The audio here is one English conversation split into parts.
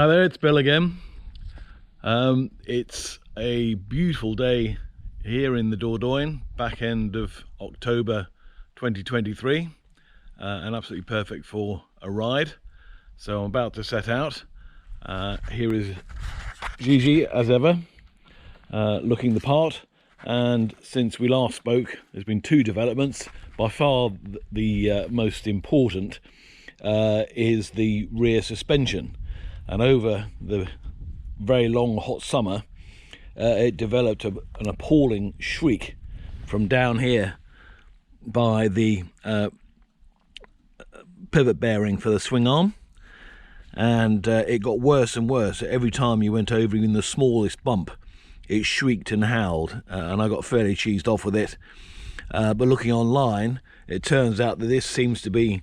Hi there, it's Bill again. It's a beautiful day here in the Dordogne, back end of October 2023, and absolutely perfect for a ride. So I'm about to set out. Here is GiGi as ever, looking the part. And since we last spoke, there's been two developments. By far the most important is the rear suspension. And over the very long hot summer, it developed an appalling shriek from down here by the pivot bearing for the swing arm, and it got worse and worse. Every time you went over even the smallest bump, it shrieked and howled, and I got fairly cheesed off with it. But looking online, it turns out that this seems to be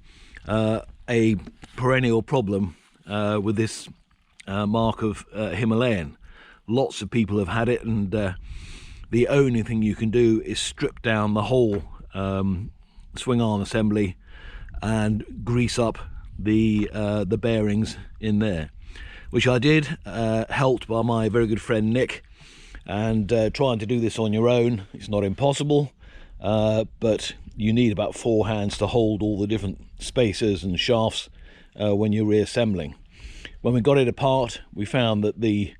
a perennial problem with this mark of Himalayan. Lots of people have had it, and the only thing you can do is strip down the whole swing arm assembly and grease up the bearings in there, which I did, helped by my very good friend Nick. And trying to do this on your own, it's not impossible, but you need about 4 hands to hold all the different spacers and shafts when you're reassembling. When we got it apart, we found that the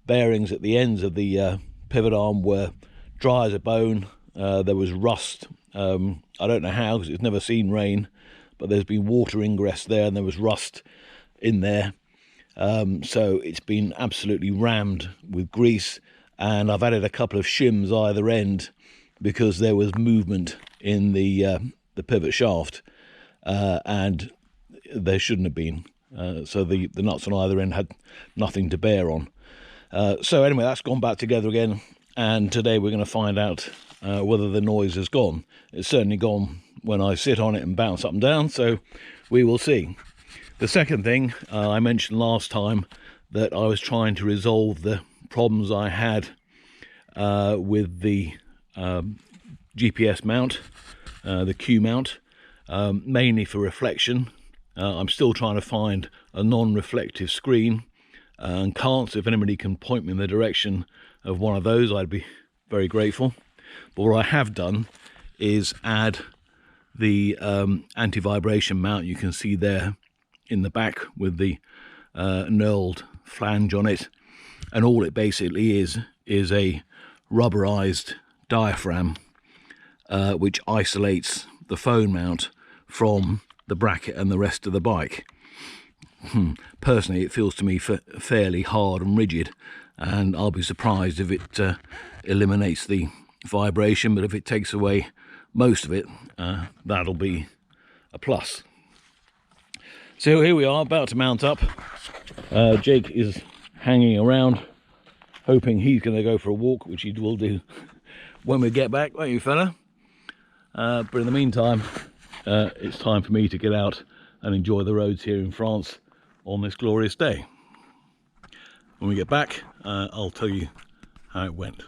bearings at the ends of the pivot arm were dry as a bone. There was rust. I don't know how, because it's never seen rain, but there's been water ingress there, and there was rust in there. So it's been absolutely rammed with grease, and I've added a couple of shims either end because there was movement in the pivot shaft, and there shouldn't have been. So the nuts on either end had nothing to bear on. So anyway, that's gone back together again, and today we're going to find out whether the noise has gone. It's certainly gone when I sit on it and bounce up and down, so we will see. The second thing, I mentioned last time that I was trying to resolve the problems I had with the GPS mount, the Q mount, mainly for reflection. I'm still trying to find a non-reflective screen, and can't. So if anybody can point me in the direction of one of those, I'd be very grateful. But what I have done is add the anti-vibration mount. You can see there in the back with the knurled flange on it, and all it basically is a rubberized diaphragm which isolates the phone mount from the bracket and the rest of the bike. Personally, it feels to me fairly hard and rigid, and I'll be surprised if it eliminates the vibration, but if it takes away most of it, that'll be a plus. So here we are, about to mount up. Jake is hanging around, hoping he's going to go for a walk, which he will do when we get back, won't you, fella? But in the meantime, it's time for me to get out and enjoy the roads here in France on this glorious day. When we get back, I'll tell you how it went.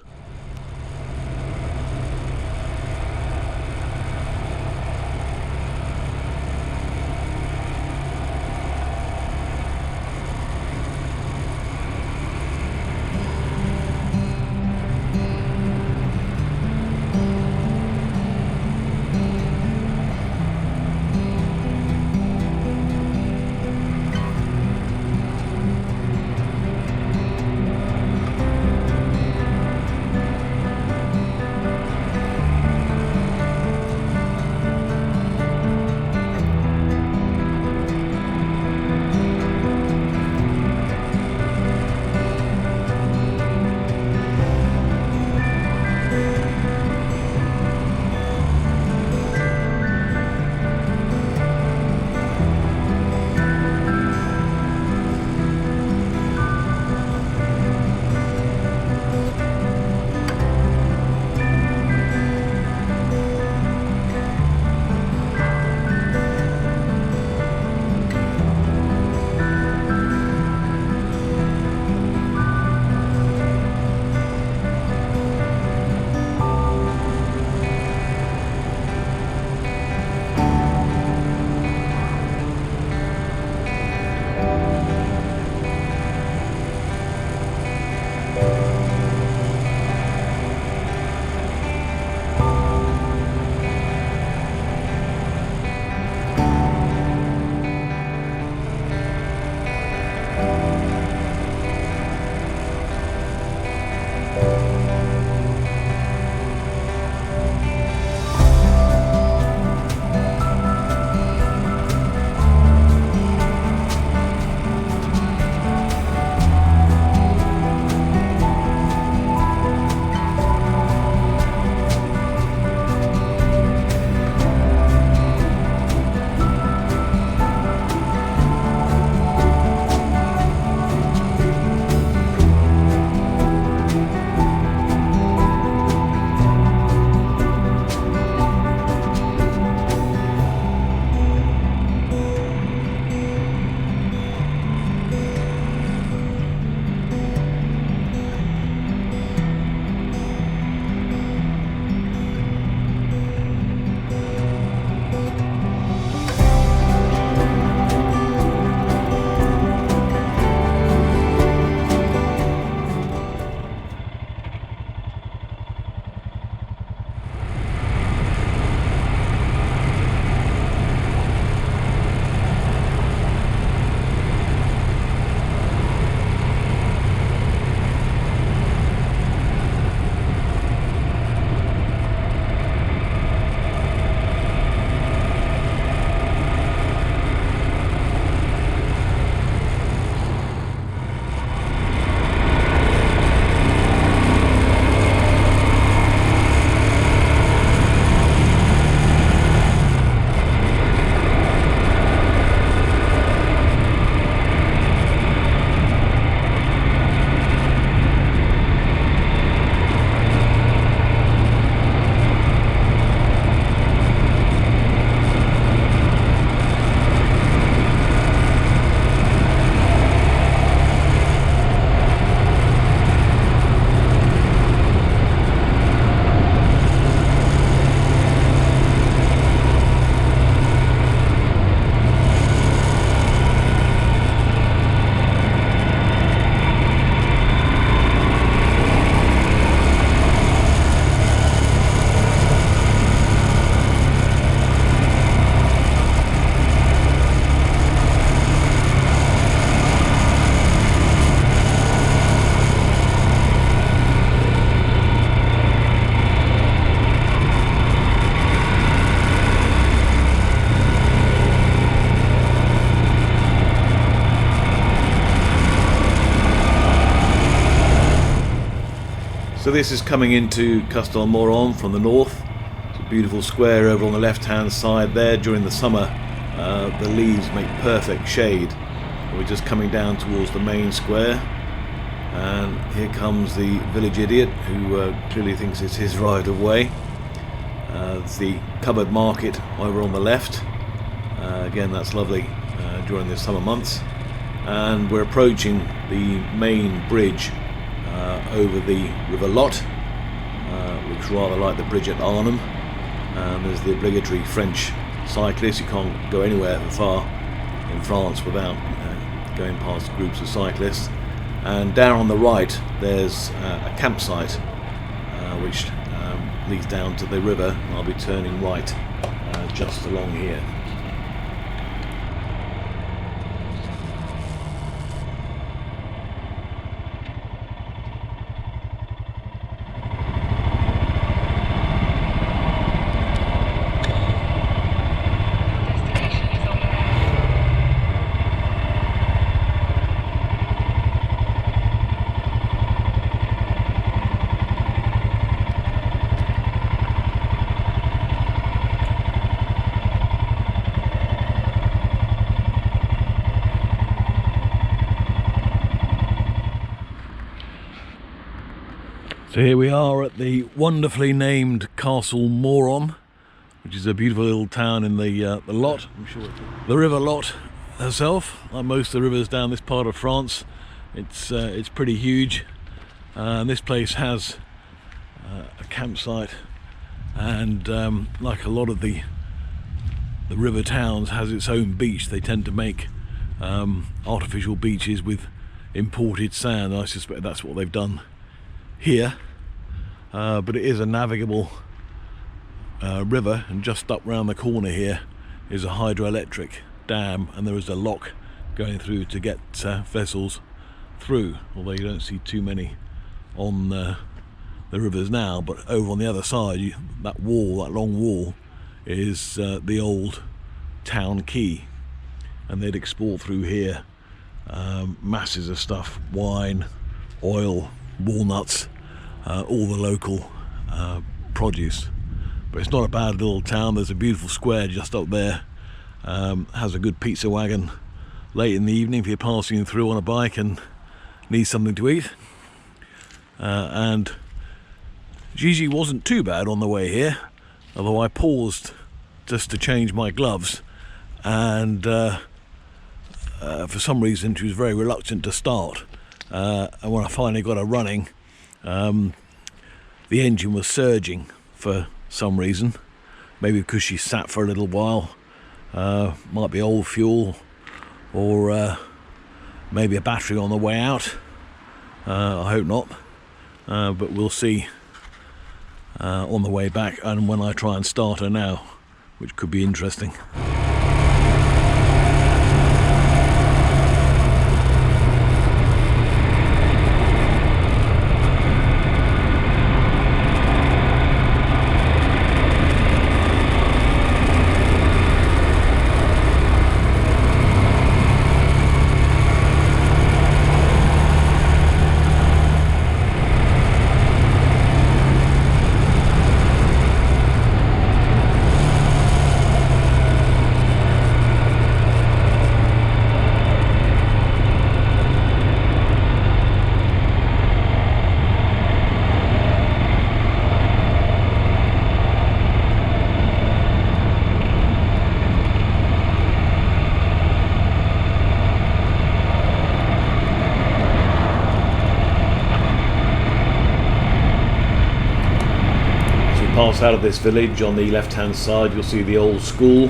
So this is coming into Castelmoron from the north. It's a beautiful square over on the left hand side there. During the summer the leaves make perfect shade. We're just coming down towards the main square, and here comes the village idiot who clearly thinks it's his right of way. It's the covered market over on the left. Again, that's lovely during the summer months. And we're approaching the main bridge over the River Lot. Looks rather like the bridge at Arnhem. And there's the obligatory French cyclist. You can't go anywhere far in France without going past groups of cyclists. And down on the right there's a campsite which leads down to the river. I'll be turning right just along here. So here we are at the wonderfully named Castelmoron, which is a beautiful little town in the Lot. I'm sure the River Lot herself, like most of the rivers down this part of France, it's pretty huge. This place has a campsite, and like a lot of the river towns, has its own beach. They tend to make artificial beaches with imported sand. I suspect that's what they've done here, but it is a navigable river, and just up round the corner here is a hydroelectric dam, and there is a lock going through to get vessels through, although you don't see too many on the rivers now. But over on the other side, that long wall is the old town quay, and they'd export through here masses of stuff: wine, oil, walnuts, all the local produce. But it's not a bad little town. There's a beautiful square just up there, has a good pizza wagon late in the evening if you're passing through on a bike and need something to eat. And GiGi wasn't too bad on the way here, although I paused just to change my gloves, and for some reason she was very reluctant to start. And when I finally got her running, the engine was surging for some reason, maybe because she sat for a little while. Might be old fuel, or maybe a battery on the way out. I hope not, but we'll see on the way back, and when I try and start her now, which could be interesting. Pass out of this village, on the left hand side you'll see the old school.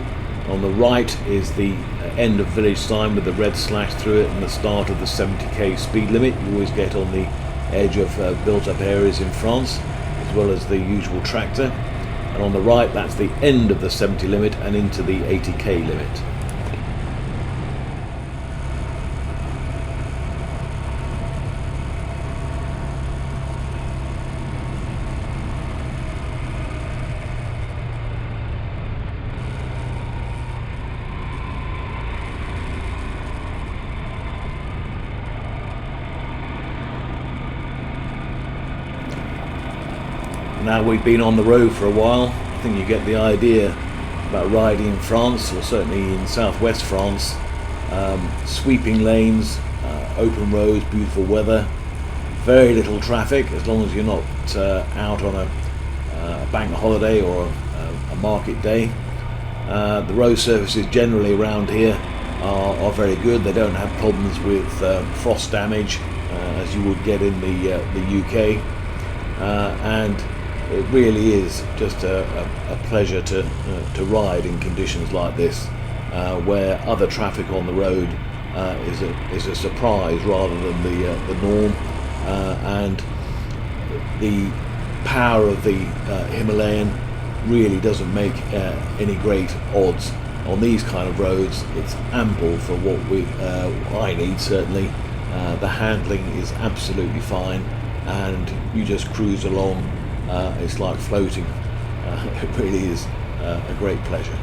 On the right is the end of village sign with the red slash through it and the start of the 70k speed limit you always get on the edge of built up areas in France, as well as the usual tractor. And on the right, that's the end of the 70 limit and into the 80k limit. Now we've been on the road for a while, I think you get the idea about riding in France, or certainly in southwest France. Sweeping lanes, open roads, beautiful weather, very little traffic as long as you're not out on a bank holiday or a market day. The road surfaces generally around here are very good. They don't have problems with frost damage as you would get in the UK, and it really is just a pleasure to ride in conditions like this, where other traffic on the road is a surprise rather than the norm, and the power of the Himalayan really doesn't make any great odds on these kind of roads. It's ample for what I need, certainly. The handling is absolutely fine, and you just cruise along. It's like floating. It really is a great pleasure.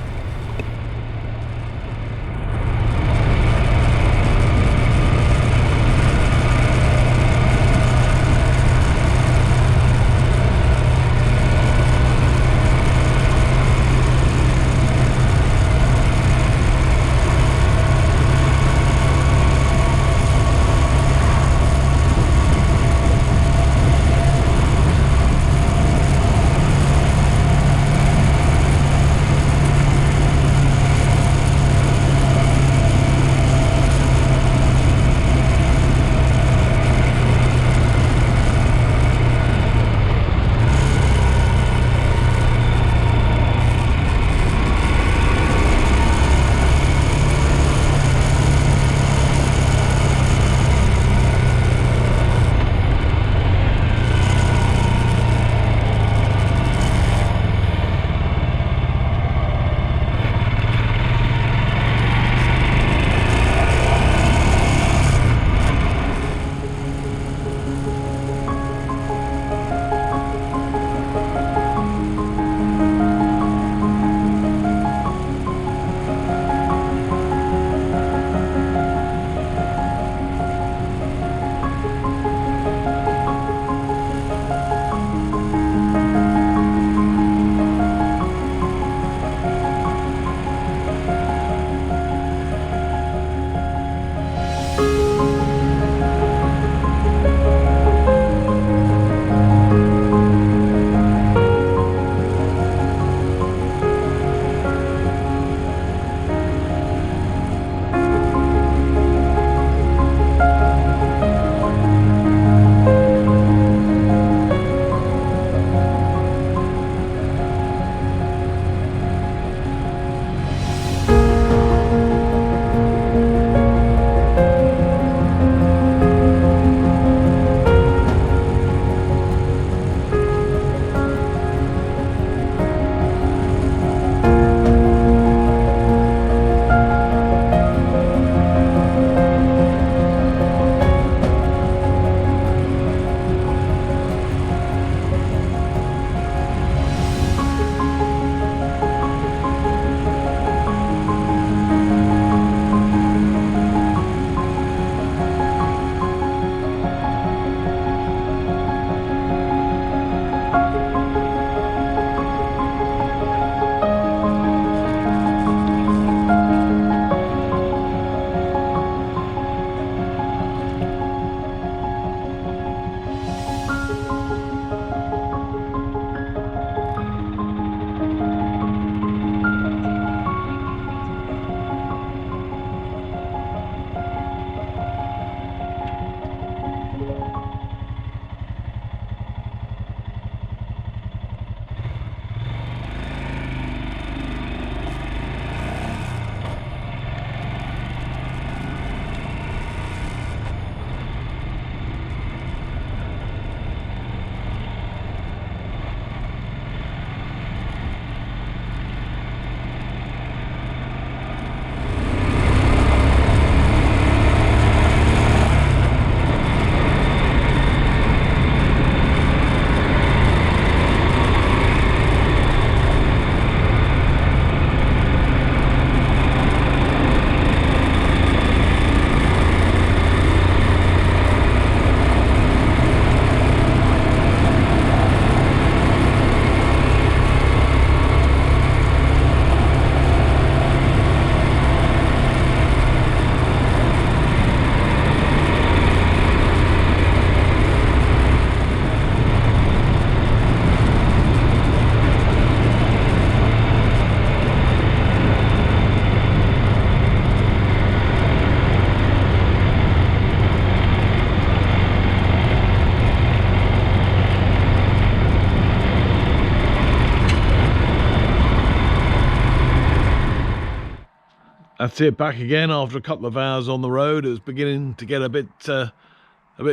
That's it, back again after a couple of hours on the road. It was beginning to get a bit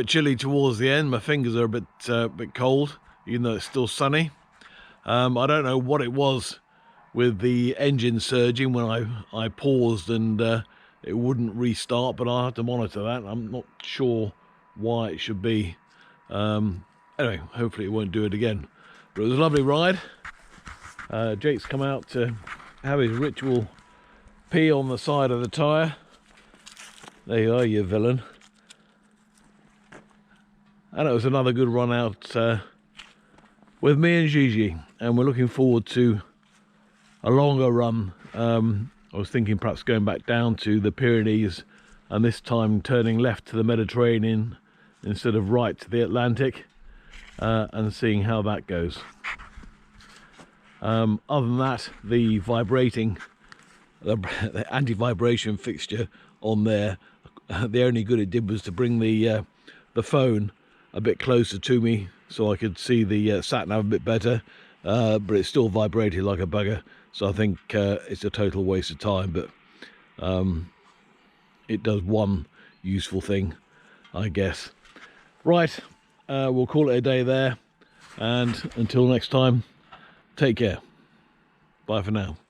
chilly towards the end. My fingers are a bit cold, even though it's still sunny. I don't know what it was with the engine surging when I paused and it wouldn't restart, but I'll have to monitor that. I'm not sure why it should be. Anyway, hopefully it won't do it again. But it was a lovely ride. Jake's come out to have his ritual pee on the side of the tyre. There you are, you villain. And it was another good run out with me and GiGi, and we're looking forward to a longer run. I was thinking perhaps going back down to the Pyrenees and this time turning left to the Mediterranean instead of right to the Atlantic, and seeing how that goes. Other than that, the anti-vibration fixture on there, the only good it did was to bring the phone a bit closer to me so I could see the sat-nav a bit better, but it still vibrated like a bugger, so I think it's a total waste of time, but it does one useful thing, I guess. Right, we'll call it a day there, and until next time, take care. Bye for now.